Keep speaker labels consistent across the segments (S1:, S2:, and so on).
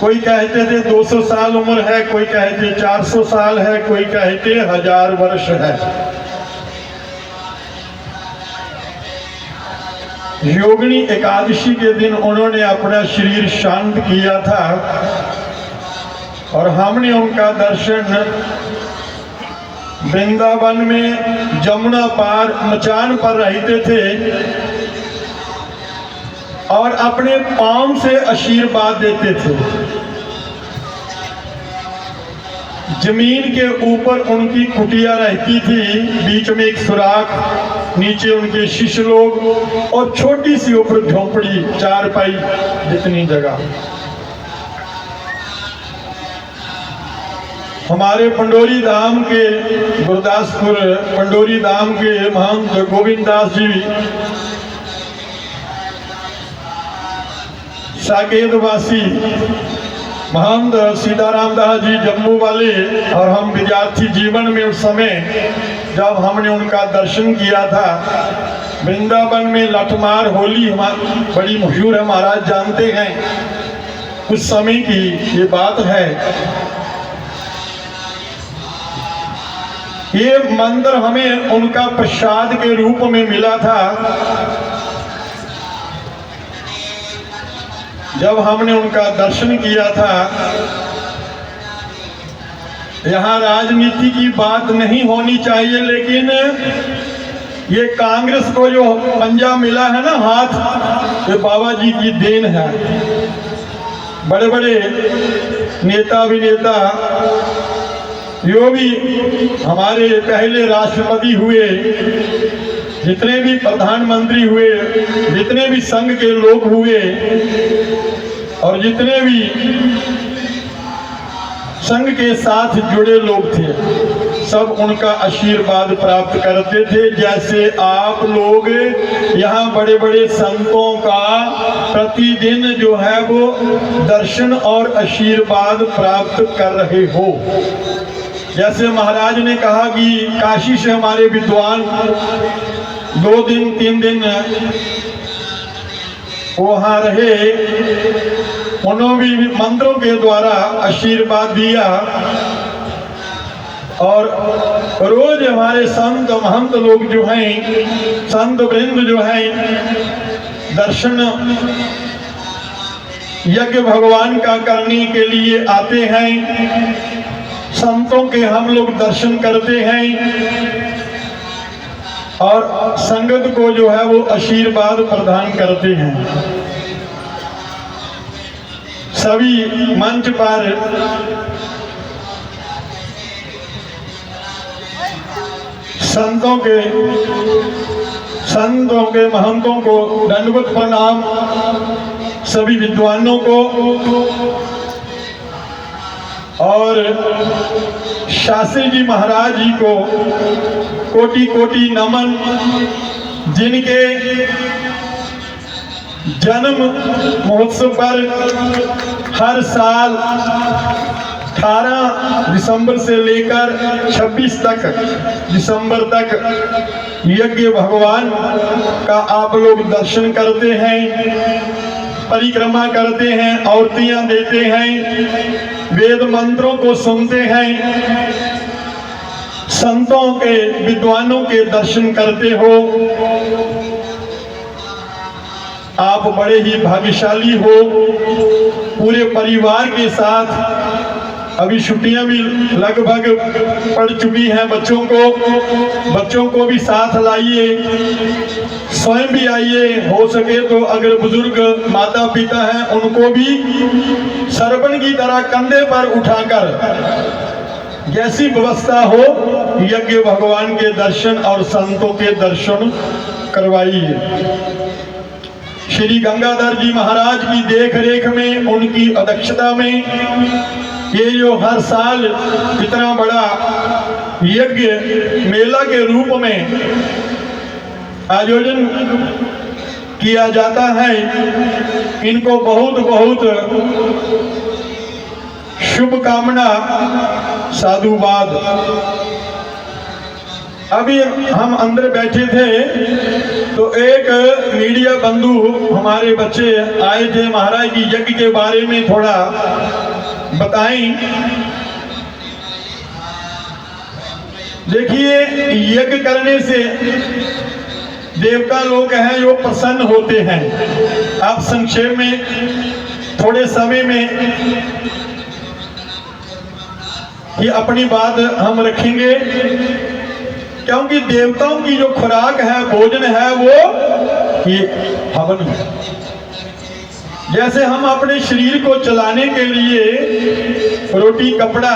S1: कोई कहते थे 200 साल उम्र है, कोई कहते 400 साल है, कोई कहते 1000 वर्ष है। योगिनी एकादशी के दिन उन्होंने अपना शरीर शांत किया था और हमने उनका दर्शन वृंदावन में जमुना पार मचान पर रहते थे और अपने पांव से आशीर्वाद देते थे। जमीन के ऊपर उनकी कुटिया रहती थी, बीच में एक सुराख, नीचे उनके शिष्य लोग और छोटी सी ऊपर झोंपड़ी, चारपाई जितनी जगह। हमारे पंडोरी धाम के, गुरदासपुर पंडोरी धाम के महंत गोविंद दास जी साकेतवासी, महंत सीताराम दास जी जम्मू वाले, और हम विद्यार्थी जीवन में उस समय जब हमने उनका दर्शन किया था वृंदावन में, लठमार होली बड़ी मशहूर है, महाराज जानते हैं, उस समय की ये बात है। ये मंदिर हमें उनका प्रसाद के रूप में मिला था। जब हमने उनका दर्शन किया था, यहाँ राजनीति की बात नहीं होनी चाहिए, लेकिन ये कांग्रेस को जो पंजा मिला है ना हाथ, ये बाबा जी की देन है। बड़े बड़े नेता अभिनेता, जो भी हमारे पहले राष्ट्रपति हुए, जितने भी प्रधानमंत्री हुए, जितने भी संघ के लोग हुए और जितने भी संघ के साथ जुड़े लोग थे, सब उनका आशीर्वाद प्राप्त करते थे। जैसे आप लोग यहाँ बड़े बड़े संतों का प्रतिदिन जो है वो दर्शन और आशीर्वाद प्राप्त कर रहे हो। जैसे महाराज ने कहा कि काशी से हमारे विद्वान 2 दिन 3 दिन वहाँ रहे, उन्होंने भी मंत्रों के द्वारा आशीर्वाद दिया और रोज हमारे संत महंत लोग जो हैं, संत वृंद जो हैं, दर्शन यज्ञ भगवान का करने के लिए आते हैं। संतों के हम लोग दर्शन करते हैं और संगत को जो है वो आशीर्वाद प्रदान करते हैं। सभी मंच पर संतों के महंतों को दंडवत प्रणाम, सभी विद्वानों को और शास्त्री जी महाराज जी को कोटि कोटि नमन, जिनके जन्म महोत्सव पर हर साल 18 दिसंबर से लेकर 26 तक दिसंबर तक यज्ञ भगवान का आप लोग दर्शन करते हैं, परिक्रमा करते हैं, आरतियां देते हैं, वेद मंत्रों को सुनते हैं, संतों के विद्वानों के दर्शन करते हो। आप बड़े ही भाग्यशाली हो। पूरे परिवार के साथ, अभी छुट्टियां भी लगभग पड़ चुकी हैं बच्चों को भी साथ लाइए, स्वयं भी आइए, हो सके तो अगर बुजुर्ग माता पिता हैं उनको भी सरपन की तरह कंधे पर उठाकर, जैसी व्यवस्था हो, यज्ञ भगवान के दर्शन और संतों के दर्शन करवाइए। श्री गंगाधर जी महाराज की देख रेख में, उनकी अध्यक्षता में ये जो हर साल इतना बड़ा यज्ञ मेला के रूप में आयोजन किया जाता है, इनको बहुत बहुत शुभकामना, साधुवाद। अभी हम अंदर बैठे थे तो एक मीडिया बंधु हमारे बच्चे आए थे, महाराज की यज्ञ के बारे में थोड़ा बताएं। देखिए, यज्ञ करने से देवता लोग हैं जो प्रसन्न होते हैं। आप संक्षेप में थोड़े समय में ये अपनी बात हम रखेंगे, क्योंकि देवताओं की जो खुराक है, भोजन है, वो ये हवन है। जैसे हम अपने शरीर को चलाने के लिए रोटी कपड़ा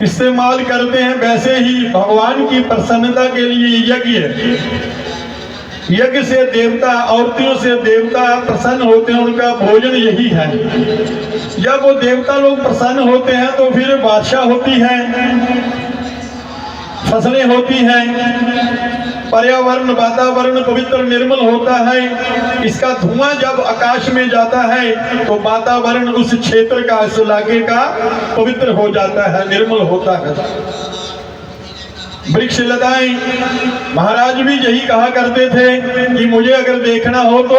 S1: इस्तेमाल करते हैं, वैसे ही भगवान की प्रसन्नता के लिए यज्ञ है। यज्ञ से देवता, औरतियों से देवता प्रसन्न होते हैं, उनका भोजन यही है। जब वो देवता लोग प्रसन्न होते हैं तो फिर वर्षा होती है, फसलें होती हैं, पर्यावरण वातावरण पवित्र निर्मल होता है। इसका धुआं जब आकाश में जाता है तो वातावरण उस क्षेत्र का, उस इलाके का पवित्र हो जाता है, निर्मल होता है। वृक्ष लताएं, महाराज भी यही कहा करते थे कि मुझे अगर देखना हो तो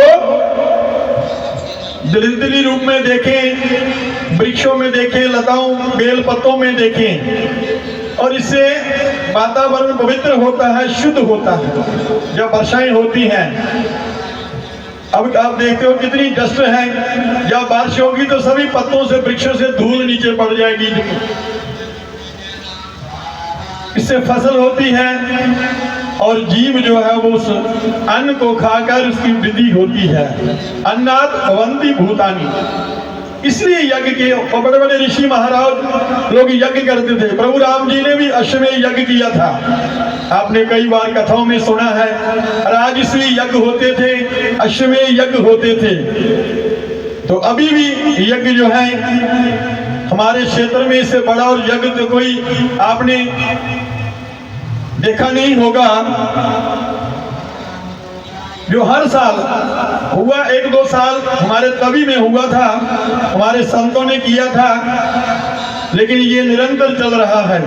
S1: दलिद्री रूप में देखें, वृक्षों में देखें, लताओं बेल पत्तों में देखें, और इससे वातावरण पवित्र होता है, शुद्ध होता है। जब वर्षाएं होती हैं, अब आप देखते हो कितनी डस्ट है, जब बारिश होगी तो सभी पत्तों से, वृक्षों से धूल नीचे पड़ जाएगी, इससे फसल होती है और जीव जो है वो उस अन्न को खाकर उसकी वृद्धि होती है। अन्नात् भवन्ति भूतानि। इसलिए यज्ञ के बड़े बड़े ऋषि महाराज लोग यज्ञ करते थे। प्रभु राम जी ने भी अश्वमेध यज्ञ किया था, आपने कई बार कथाओं में सुना है। राजस्वी यज्ञ होते थे, अश्वमेध यज्ञ होते थे। तो अभी भी यज्ञ जो है हमारे क्षेत्र में, इससे बड़ा और यज्ञ तो कोई आपने देखा नहीं होगा। जो हर साल हुआ, 1-2 साल हमारे तभी में हुआ था, हमारे संतों ने किया था, लेकिन ये निरंतर चल रहा है,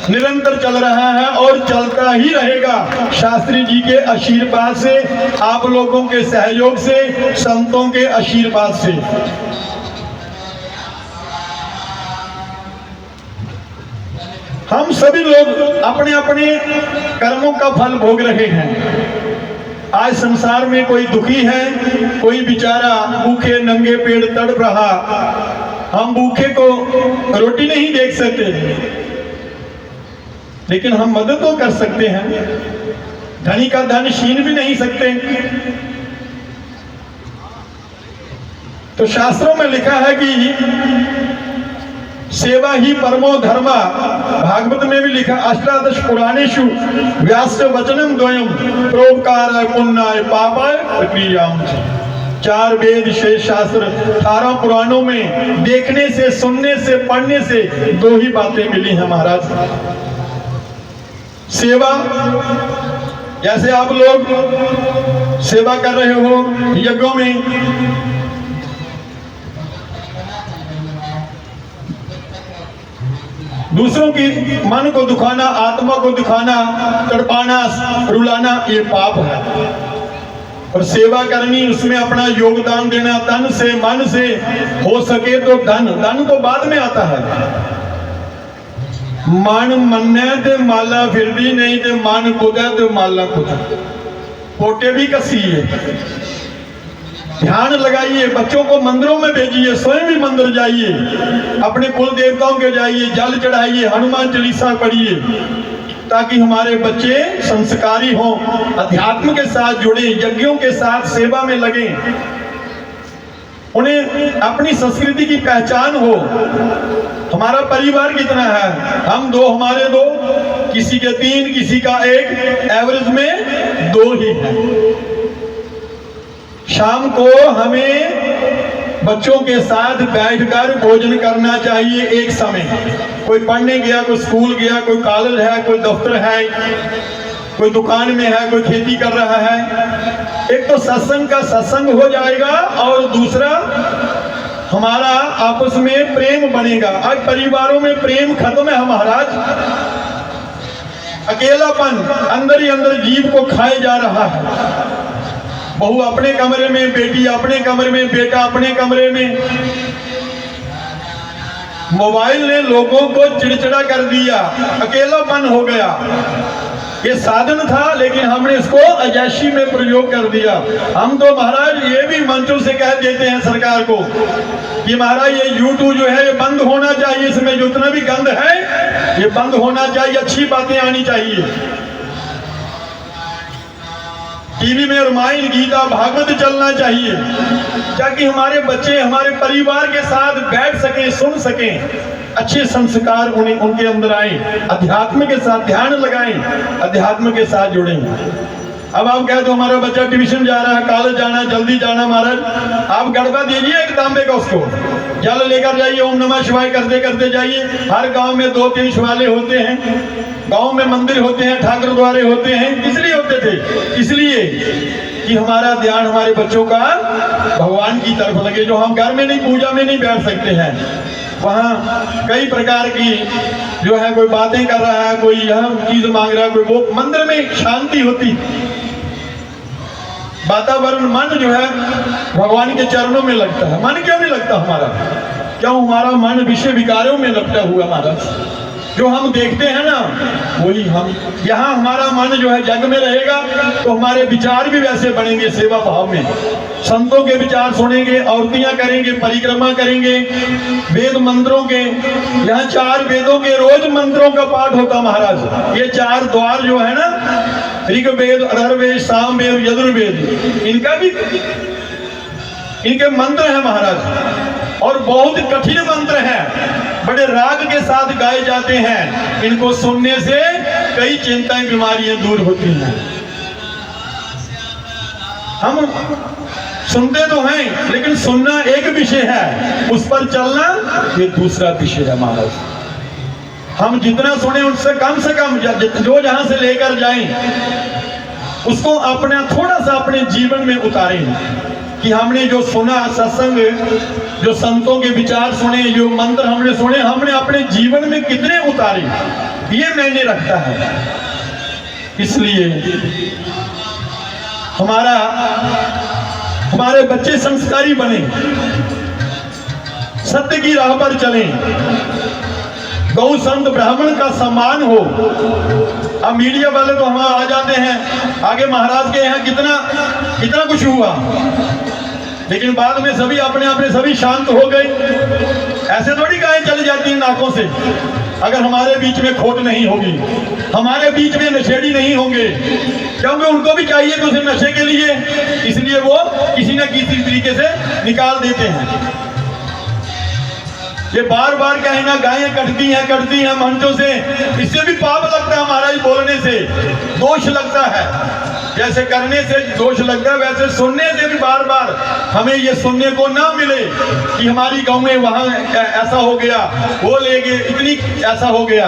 S1: निरंतर चल रहा है और चलता ही रहेगा। शास्त्री जी के आशीर्वाद से, आप लोगों के सहयोग से, संतों के आशीर्वाद से। हम सभी लोग अपने अपने कर्मों का फल भोग रहे हैं। आज संसार में कोई दुखी है, कोई बेचारा भूखे नंगे पेड़ तड़प रहा। हम भूखे को रोटी नहीं देख सकते, लेकिन हम मदद तो कर सकते हैं। धनी का धन छीन भी नहीं सकते। तो शास्त्रों में लिखा है कि सेवा ही परमो धर्मा। भागवत में भी लिखा, अष्टादश पुराणेषु व्यास वचनम द्वयम प्रोपकाराय पुण्याय पापाय प्रक्रियाम। 4 वेद 6 शास्त्र 18 पुराणों में देखने से, सुनने से, पढ़ने से 2 ही बातें मिली हैं महाराज। सेवा, जैसे आप लोग सेवा कर रहे हो यज्ञों में, दूसरों की मन को दुखाना, आत्मा को दुखाना, तड़पाना, रुलाना, ये पाप है। और सेवा करनी, उसमें अपना योगदान देना, तन से, मन से, हो सके तो धन। धन तो बाद में आता है। मन मन्ने ते माला फिरदी नहीं, ते मन कुदा ते माला कुदा। पोटे भी कसिए। ध्यान लगाइए, बच्चों को मंदिरों में भेजिए, स्वयं भी मंदिर जाइए, अपने कुल देवताओं के जाइए, जल चढ़ाइए, हनुमान चालीसा पढ़िए, ताकि हमारे बच्चे संस्कारी हों, अध्यात्म के साथ जुड़े, यज्ञों के साथ सेवा में लगे, उन्हें अपनी संस्कृति की पहचान हो। हमारा परिवार कितना है? हम 2, हमारे 2, किसी के 3, किसी का 1, एवरेज में 2 ही है। शाम को हमें बच्चों के साथ बैठकर भोजन करना चाहिए एक समय। कोई पढ़ने गया, कोई स्कूल गया, कोई कॉलेज है, कोई दफ्तर है, कोई दुकान में है, कोई खेती कर रहा है। एक तो सत्संग का सत्संग हो जाएगा और दूसरा हमारा आपस में प्रेम बनेगा। आज परिवारों में प्रेम खत्म है महाराज, अकेलापन अंदर ही अंदर जीव को खाए जा रहा है। बहू अपने कमरे में, बेटी अपने कमरे में, बेटा अपने कमरे में। मोबाइल ने लोगों को चिड़चिड़ा कर दिया, अकेलापन हो गया। ये साधन था लेकिन हमने इसको अजायशी में प्रयोग कर दिया। हम तो महाराज ये भी मंचों से कह देते हैं सरकार को कि महाराज ये यूट्यूब जो है ये बंद होना चाहिए, इसमें जितना भी गंद है ये बंद होना चाहिए, अच्छी बातें आनी चाहिए। टीवी में रामायण गीता भागवत चलना चाहिए ताकि हमारे बच्चे हमारे परिवार के साथ बैठ सकें, सुन सकें, अच्छे संस्कार उन्हें उनके अंदर आए, अध्यात्म के साथ ध्यान लगाएं, अध्यात्म के साथ जुड़ें। अब आप कहे तो हमारा बच्चा ट्यूशन जा रहा है, कॉलेज जाना है, जल्दी जाना, महाराज आप गड़बा दीजिए एक तांबे का, उसको जल लेकर जाइए, ओम नमः शिवाय करते करते जाइए। हर गांव में 2-3 शिवालय होते हैं, गांव में मंदिर होते हैं, ठाकुर द्वारे होते हैं। इसलिए होते थे, इसलिए कि हमारा ध्यान हमारे बच्चों का भगवान की तरफ लगे। जो हम घर में नहीं, पूजा में नहीं बैठ सकते हैं, वहाँ कई प्रकार की जो है कोई बातें कर रहा है, कोई यह चीज मांग रहा है, कोई वो। मंदिर में शांति होती, वातावरण, मन जो है भगवान के चरणों में लगता है। मन क्यों नहीं लगता हमारा? क्यों? हमारा मन विषय विकारों में लगता हुआ महाराज। जो हम देखते हैं ना वही हम, यहाँ हमारा मन जो है जग में रहेगा तो हमारे विचार भी वैसे बनेंगे, सेवा भाव में। संतों के विचार सुनेंगे, आरतियां करेंगे, परिक्रमा करेंगे, वेद मंत्रों के, यहाँ 4 वेदों के रोज मंत्रों का पाठ होता महाराज। ये 4 द्वार जो है ना, ऋग्वेद, अथर्ववेद, सामवेद, यजुर्वेद, इनका भी इनके मंत्र है महाराज, और बहुत कठिन मंत्र हैं, बड़े राग के साथ गाए जाते हैं। इनको सुनने से कई चिंताएं, बीमारियां दूर होती हैं। हम सुनते तो हैं लेकिन सुनना एक विषय है, उस पर चलना ये दूसरा विषय है महाराज। हम जितना सुने उससे कम जो जहां से लेकर जाएं उसको अपना थोड़ा सा अपने जीवन में उतारें कि हमने जो सुना सत्संग, जो संतों के विचार सुने, जो मंत्र हमने सुने, हमने अपने जीवन में कितने उतारे, ये मैंने रखता है। इसलिए हमारे बच्चे संस्कारी बने, सत्य की राह पर चलें, गौ संत ब्राह्मण का सम्मान हो। अब मीडिया वाले तो हम आ जाते हैं, आगे महाराज के यहाँ कितना कुछ हुआ, लेकिन बाद में सभी अपने अपने सभी शांत हो गए। ऐसे थोड़ी गायें चली जाती हैं नाकों से, अगर हमारे बीच में खोट नहीं होगी, हमारे बीच में नशेड़ी नहीं होंगे, क्योंकि उनको भी चाहिए तो उसे नशे के लिए, इसलिए वो किसी न किसी तरीके से निकाल देते हैं। ये बार बार कहना गायें कटती हैं मंचों से, इससे भी पाप लगता है महाराज, बोलने से दोष लगता है। जैसे करने से दोष लगता है, वैसे सुनने से भी बार बार हमें ये सुनने को ना मिले कि हमारी गांव में वहां ऐसा हो गया, वो ले गए, इतनी ऐसा हो गया।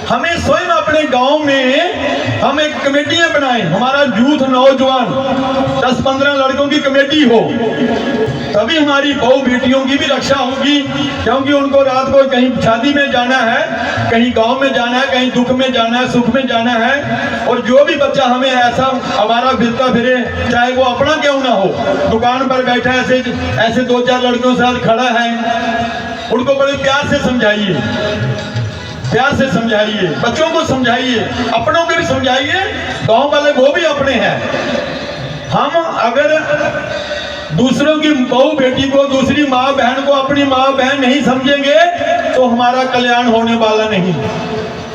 S1: हमें स्वयं अपने गांव में हम एक कमेटियां बनाएं, हमारा यूथ नौजवान 10-15 लड़कों की कमेटी हो, तभी हमारी बहू बेटियों की भी रक्षा होगी। क्योंकि उनको रात को कहीं शादी में जाना है, कहीं गांव में जाना है, कहीं दुख में जाना है, सुख में जाना है। और जो भी बच्चा हमें ऐसा हमारा फिरता फिरे, चाहे वो अपना क्यों ना हो, दुकान पर बैठा ऐसे 2-4 लड़कों के साथ खड़ा है, उनको बड़े प्यार से समझाइए, प्यार से समझाइए, बच्चों को समझाइए, अपनों को भी समझाइए, गांव वाले वो भी अपने हैं। हम अगर दूसरों की बहू बेटी को, दूसरी माँ बहन को अपनी माँ बहन नहीं समझेंगे तो हमारा कल्याण होने वाला नहीं।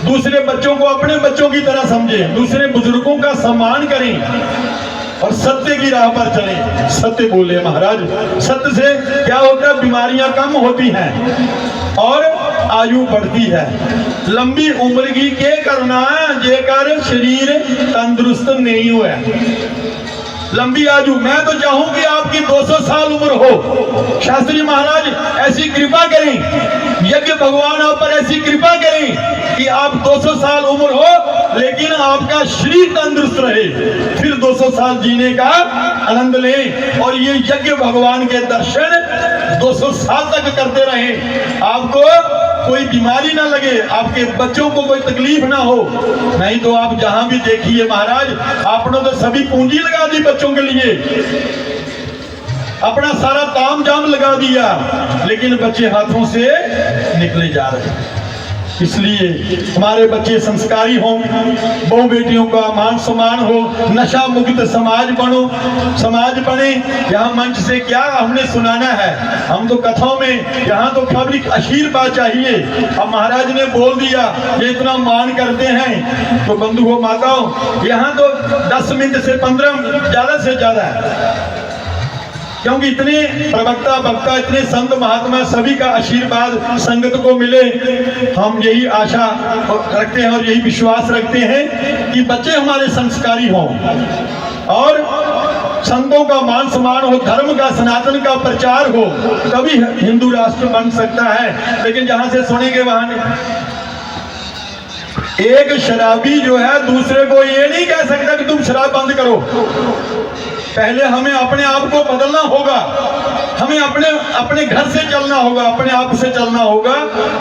S1: दूसरे बच्चों को अपने बच्चों की तरह समझें, दूसरे बुजुर्गों का सम्मान करें और सत्य की राह पर चलें, सत्य बोले महाराज। सत्य से क्या होता है? बीमारियां कम होती हैं और आयु बढ़ती है। लंबी उम्र की के करना जेकर शरीर तंदुरुस्त नहीं हुआ। लंबी आयु, मैं तो चाहूं कि आपकी 200 साल उम्र हो। शास्त्री महाराज ऐसी कृपा करें, यज्ञ भगवान आप पर ऐसी कृपा करें कि आप 200 साल उम्र हो लेकिन आपका शरीर तंदुरुस्त रहे, फिर 200 साल जीने का आनंद लें और ये यज्ञ भगवान के दर्शन 200 साल तक करते रहें। आपको कोई बीमारी ना लगे, आपके बच्चों को कोई तकलीफ ना हो। नहीं तो आप जहां भी देखिए महाराज, आपने तो सभी पूंजी लगा दी बच्चों के लिए, अपना सारा ताम जाम लगा दिया, लेकिन बच्चे हाथों से निकले जा रहे हैं। इसलिए हमारे बच्चे संस्कारी हों, बहु बेटियों का मान सम्मान हो, नशा मुक्त समाज बने। यहाँ मंच से क्या हमने सुनाना है, हम तो कथाओं में, यहाँ तो पब्लिक आशीर्वाद चाहिए। अब महाराज ने बोल दिया, ये इतना मान करते हैं, तो बंधुओं माताओं, यहाँ तो 10 मिनट से 15 ज्यादा से ज्यादा है, क्योंकि इतने प्रवक्ता वक्ता, इतने संत महात्मा, सभी का आशीर्वाद संगत को मिले। हम यही आशा रखते हैं और यही विश्वास रखते हैं कि बच्चे हमारे संस्कारी हों और संतों का मान सम्मान हो, धर्म का, सनातन का प्रचार हो, तभी हिंदू राष्ट्र बन सकता है। लेकिन जहां से सुनेंगे वहां एक शराबी जो है दूसरे को ये नहीं कह सकता कि तुम शराब बंद करो। पहले हमें अपने आप को बदलना होगा, हमें अपने घर से चलना होगा, अपने आप से चलना होगा,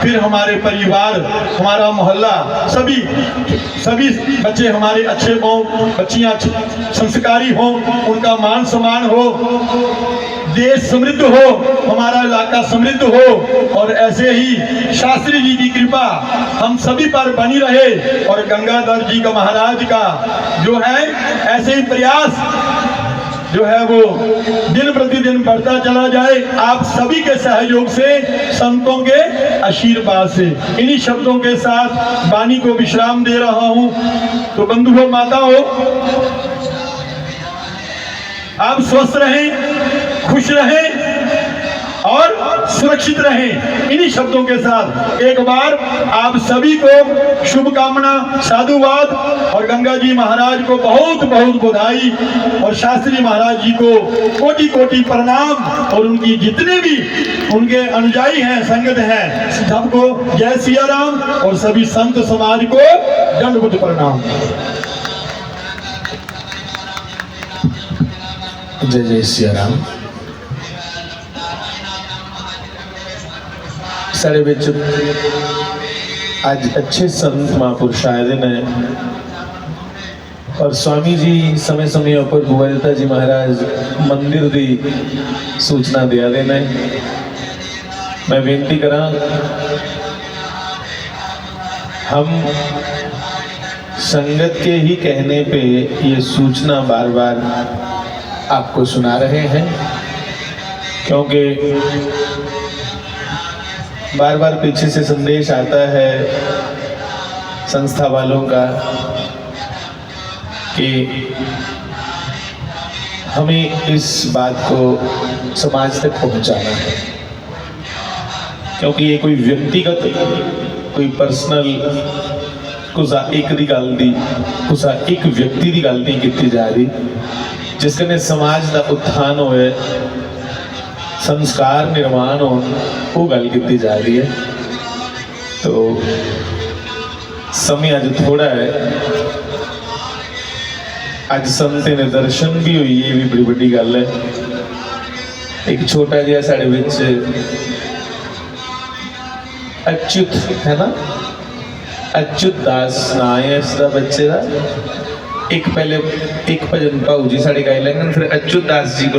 S1: फिर हमारे परिवार, हमारा मोहल्ला, सभी बच्चे हमारे अच्छे हों, बच्चियां संस्कारी हों, उनका मान सम्मान हो, देश समृद्ध हो, हमारा इलाका समृद्ध हो, और ऐसे ही शास्त्री जी की कृपा हम सभी पर बनी रहे, और गंगाधर जी का, महाराज का जो है ऐसे ही प्रयास जो है वो दिन प्रतिदिन बढ़ता चला जाए, आप सभी के सहयोग से, संतों के आशीर्वाद से। इन्हीं शब्दों के साथ वाणी को विश्राम दे रहा हूं। तो बंधुओं माताओं, आप स्वस्थ रहें, खुश रहें और सुरक्षित रहें। इन्हीं शब्दों के साथ एक बार आप सभी को शुभकामना, साधुवाद, और गंगा जी महाराज को बहुत बहुत बधाई, और शास्त्री महाराज जी को कोटि कोटि प्रणाम, और उनकी जितने भी उनके अनुयायी हैं, संगत हैं, सबको जय सिया राम, और सभी संत समाज को दंडवत प्रणाम।
S2: जय जय सिया राम। साढ़े विच अज अच्छे संत महापुरुष आए दिन है, और स्वामी जी समय समय पर गोविंदा जी महाराज मंदिर की सूचना दिया देना है। मैं बेनती करा, हम संगत के ही कहने पे ये सूचना बार बार आपको सुना रहे हैं, क्योंकि बार बार पीछे से संदेश आता है संस्था वालों का कि हमें इस बात को समाज तक पहुंचाना है, क्योंकि ये कोई व्यक्तिगत, कोई पर्सनल कुसा एक दी गल दी, कुसा एक व्यक्ति की गल नहीं की जा रही, जिसने समाज का उत्थान होए, संस्कार निर्माण हो, वो गल की जा रही है। तो समय अज थोड़ा है, अज संत ने दर्शन भी हुई, ये भी बड़ी बड़ी गल है। एक छोटा जिहा साढ़े विच अच्युत है ना, अच्युत दास ना है इसका बच्चे का। एक पहले एक भजन भाऊ जी साढ़े गाई लेंगे, फिर अच्युत दास जी को